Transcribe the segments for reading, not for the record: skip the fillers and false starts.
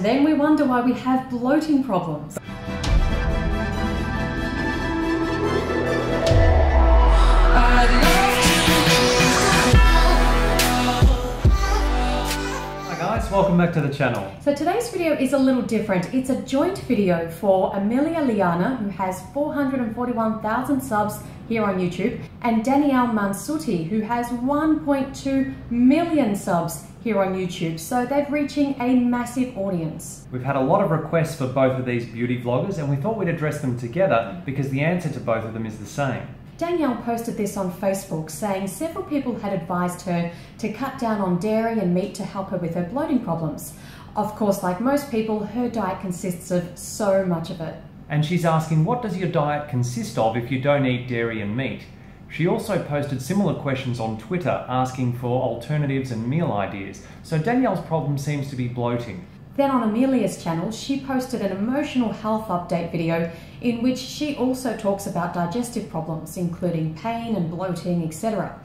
then we wonder why we have bloating problems. Welcome back to the channel. So today's video is a little different. It's a joint video for Amelia Liana, who has 441,000 subs here on YouTube, and Danielle Mansutti, who has 1.2 million subs here on YouTube. So they're reaching a massive audience. We've had a lot of requests for both of these beauty vloggers, and we thought we'd address them together because the answer to both of them is the same. Danielle posted this on Facebook saying several people had advised her to cut down on dairy and meat to help her with her bloating problems. Of course, like most people, her diet consists of so much of it. And she's asking, what does your diet consist of if you don't eat dairy and meat? She also posted similar questions on Twitter asking for alternatives and meal ideas. So Danielle's problem seems to be bloating. Then on Amelia's channel, she posted an emotional health update video in which she also talks about digestive problems, including pain and bloating, etc.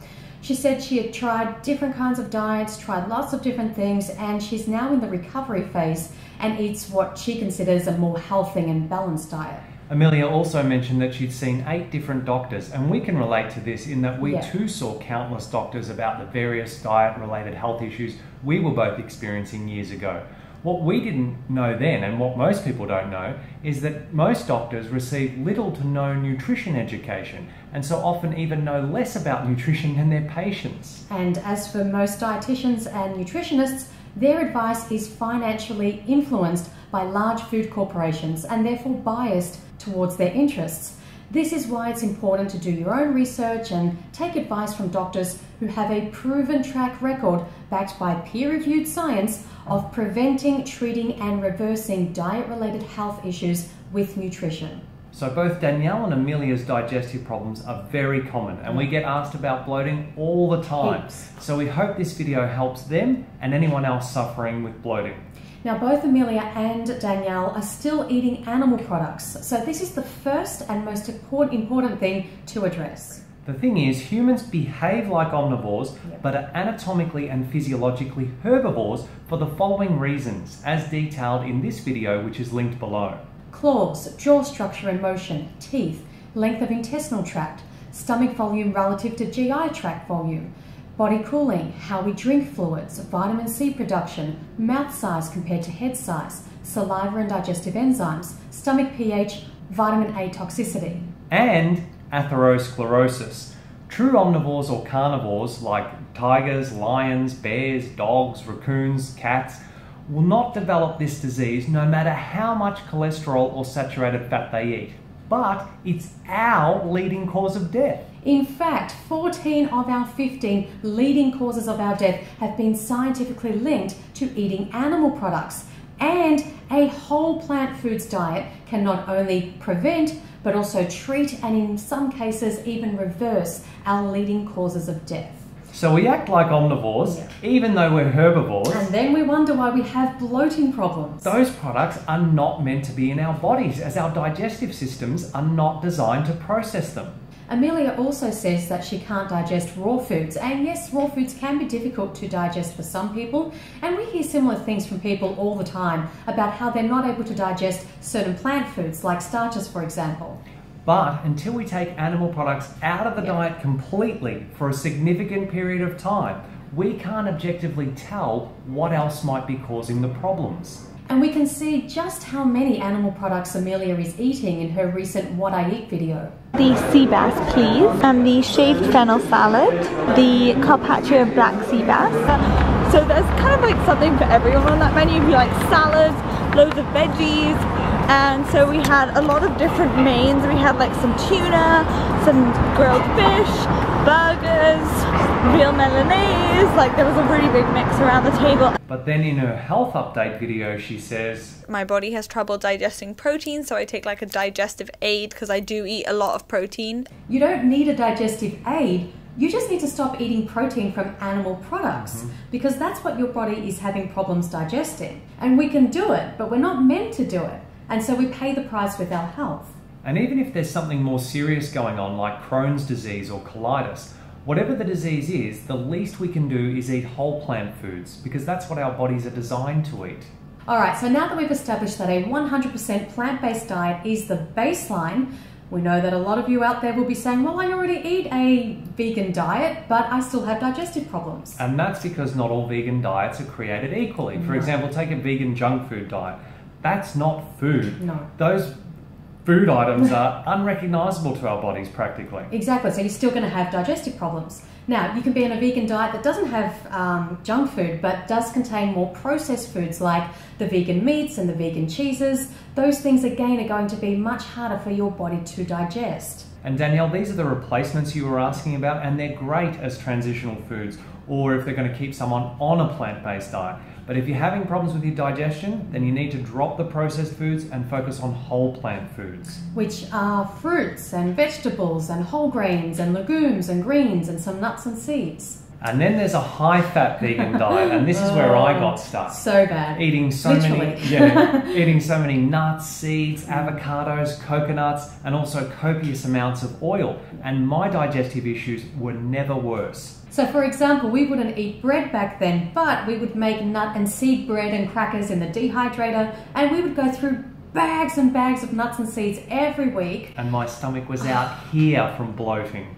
She said she had tried different kinds of diets, tried lots of different things, and she's now in the recovery phase and eats what she considers a more healthy and balanced diet. Amelia also mentioned that she'd seen 8 different doctors, and we can relate to this in that we too saw countless doctors about the various diet-related health issues we were both experiencing years ago. What we didn't know then, and what most people don't know, is that most doctors receive little to no nutrition education, and so often even know less about nutrition than their patients. And as for most dietitians and nutritionists, their advice is financially influenced by large food corporations and therefore biased towards their interests. This is why it's important to do your own research and take advice from doctors who have a proven track record backed by peer-reviewed science of preventing, treating and reversing diet-related health issues with nutrition. So both Danielle and Amelia's digestive problems are very common, and we get asked about bloating all the time. Heaps. So we hope this video helps them and anyone else suffering with bloating. Now both Amelia and Danielle are still eating animal products, so this is the first and most important thing to address. The thing is, humans behave like omnivores, but are anatomically and physiologically herbivores for the following reasons, as detailed in this video, which is linked below. Claws, jaw structure and motion, teeth, length of intestinal tract, stomach volume relative to GI tract volume, body cooling, how we drink fluids, vitamin C production, mouth size compared to head size, saliva and digestive enzymes, stomach pH, vitamin A toxicity. And atherosclerosis. True omnivores or carnivores like tigers, lions, bears, dogs, raccoons, cats will not develop this disease no matter how much cholesterol or saturated fat they eat. But it's our leading cause of death. In fact, 14 of our 15 leading causes of our death have been scientifically linked to eating animal products. And a whole plant foods diet can not only prevent, but also treat and in some cases even reverse our leading causes of death. So we act like omnivores, even though we're herbivores. And then we wonder why we have bloating problems. Those products are not meant to be in our bodies, as our digestive systems are not designed to process them. Amelia also says that she can't digest raw foods, and yes, raw foods can be difficult to digest for some people, and we hear similar things from people all the time about how they're not able to digest certain plant foods, like starches for example. But until we take animal products out of the diet completely for a significant period of time, we can't objectively tell what else might be causing the problems. And we can see just how many animal products Amelia is eating in her recent What I Eat video. The sea bass, please, and the shaved fennel salad, the carpaccio black sea bass. So there's kind of like something for everyone on that menu. We like salads, loads of veggies, and so we had a lot of different mains. We had like some tuna, some grilled fish, burgers, real Milanese. Like there was a really big mix around the table. But then in her health update video, she says, my body has trouble digesting protein, so I take like a digestive aid because I do eat a lot of protein. You don't need a digestive aid. You just need to stop eating protein from animal products because that's what your body is having problems digesting. And we can do it, but we're not meant to do it. And so we pay the price with our health. And even if there's something more serious going on like Crohn's disease or colitis, whatever the disease is, the least we can do is eat whole plant foods because that's what our bodies are designed to eat. All right, so now that we've established that a 100% plant-based diet is the baseline, we know that a lot of you out there will be saying, well, I already eat a vegan diet, but I still have digestive problems. And that's because not all vegan diets are created equally. For example, take a vegan junk food diet. That's not food. No. Those food items are unrecognizable to our bodies practically. Exactly, so you're still going to have digestive problems. Now, you can be on a vegan diet that doesn't have junk food, but does contain more processed foods like the vegan meats and the vegan cheeses. Those things, again, are going to be much harder for your body to digest. And Danielle, these are the replacements you were asking about, and they're great as transitional foods, or if they're going to keep someone on a plant-based diet. But if you're having problems with your digestion, then you need to drop the processed foods and focus on whole plant foods. Which are fruits and vegetables and whole grains and legumes and greens and some nuts and seeds. And then there's a high-fat vegan diet, and this is where I got stuck. So bad. Eating so many nuts, seeds, avocados, coconuts, and also copious amounts of oil. And my digestive issues were never worse. So for example, we wouldn't eat bread back then, but we would make nut and seed bread and crackers in the dehydrator, and we would go through bags and bags of nuts and seeds every week. And my stomach was out here from bloating.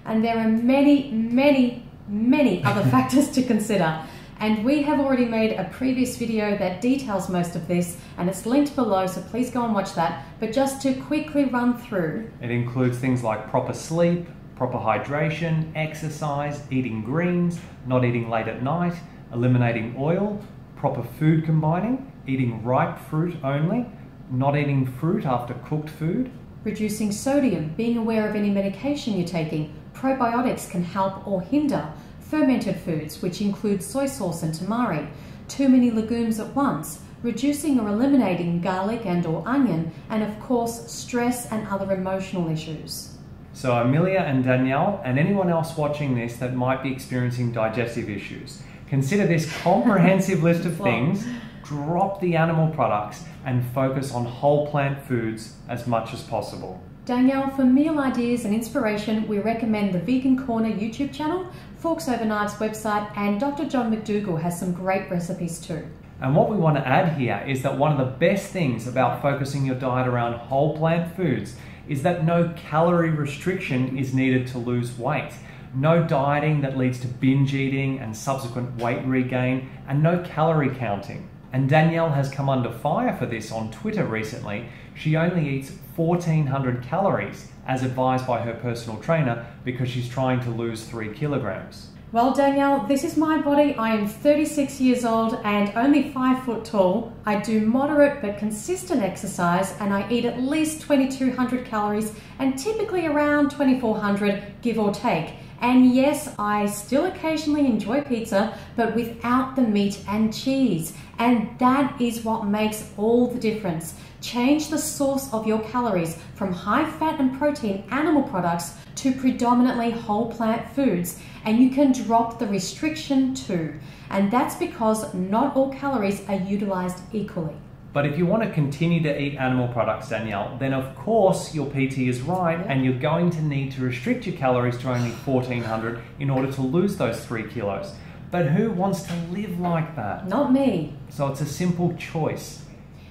And there are many, many, many other factors to consider. And we have already made a previous video that details most of this, and it's linked below, so please go and watch that. But just to quickly run through. It includes things like proper sleep, proper hydration, exercise, eating greens, not eating late at night, eliminating oil, proper food combining, eating ripe fruit only, not eating fruit after cooked food, reducing sodium, being aware of any medication you're taking. Probiotics can help or hinder. Fermented foods, which include soy sauce and tamari. Too many legumes at once. Reducing or eliminating garlic and or onion. And of course, stress and other emotional issues. So Amelia and Danielle, and anyone else watching this that might be experiencing digestive issues, consider this comprehensive list of things, drop the animal products, and focus on whole plant foods as much as possible. Danielle, for meal ideas and inspiration, we recommend the Vegan Corner YouTube channel, Forks Over Knives website, and Dr. John McDougall has some great recipes too. And what we want to add here is that one of the best things about focusing your diet around whole plant foods is that no calorie restriction is needed to lose weight. No dieting that leads to binge eating and subsequent weight regain, and no calorie counting. And Danielle has come under fire for this on Twitter recently. She only eats 1,400 calories as advised by her personal trainer because she's trying to lose 3 kilograms. Well, Danielle, this is my body. I am 36 years old and only 5 foot tall. I do moderate but consistent exercise, and I eat at least 2,200 calories and typically around 2,400, give or take. And yes, I still occasionally enjoy pizza, but without the meat and cheese. And that is what makes all the difference. Change the source of your calories from high fat and protein animal products to predominantly whole plant foods, and you can drop the restriction too. And that's because not all calories are utilized equally. But if you want to continue to eat animal products, Danielle, then of course your PT is right, and you're going to need to restrict your calories to only 1,400 in order to lose those 3 kilos. But who wants to live like that? Not me. So it's a simple choice.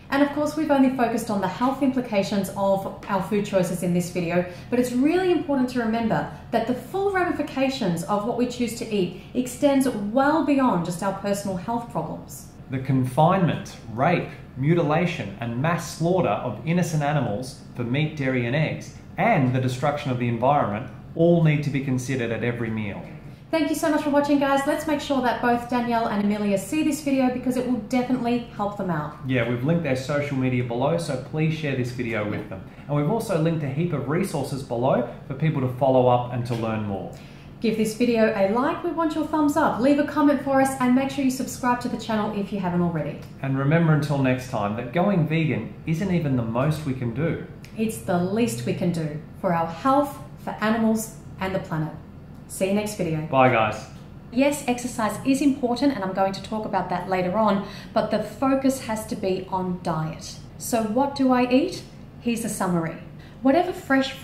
And of course, we've only focused on the health implications of our food choices in this video, but it's really important to remember that the full ramifications of what we choose to eat extends well beyond just our personal health problems. The confinement, rape, mutilation, and mass slaughter of innocent animals for meat, dairy, and eggs, and the destruction of the environment all need to be considered at every meal. Thank you so much for watching, guys. Let's make sure that both Danielle and Amelia see this video because it will definitely help them out. Yeah, we've linked their social media below, so please share this video with them. And we've also linked a heap of resources below for people to follow up and to learn more. Give this video a like, we want your thumbs up. Leave a comment for us and make sure you subscribe to the channel if you haven't already. And remember until next time that going vegan isn't even the most we can do. It's the least we can do for our health, for animals, and the planet. See you next video. Bye, guys. Yes, exercise is important, and I'm going to talk about that later on, but the focus has to be on diet. So what do I eat? Here's a summary. Whatever fresh fruit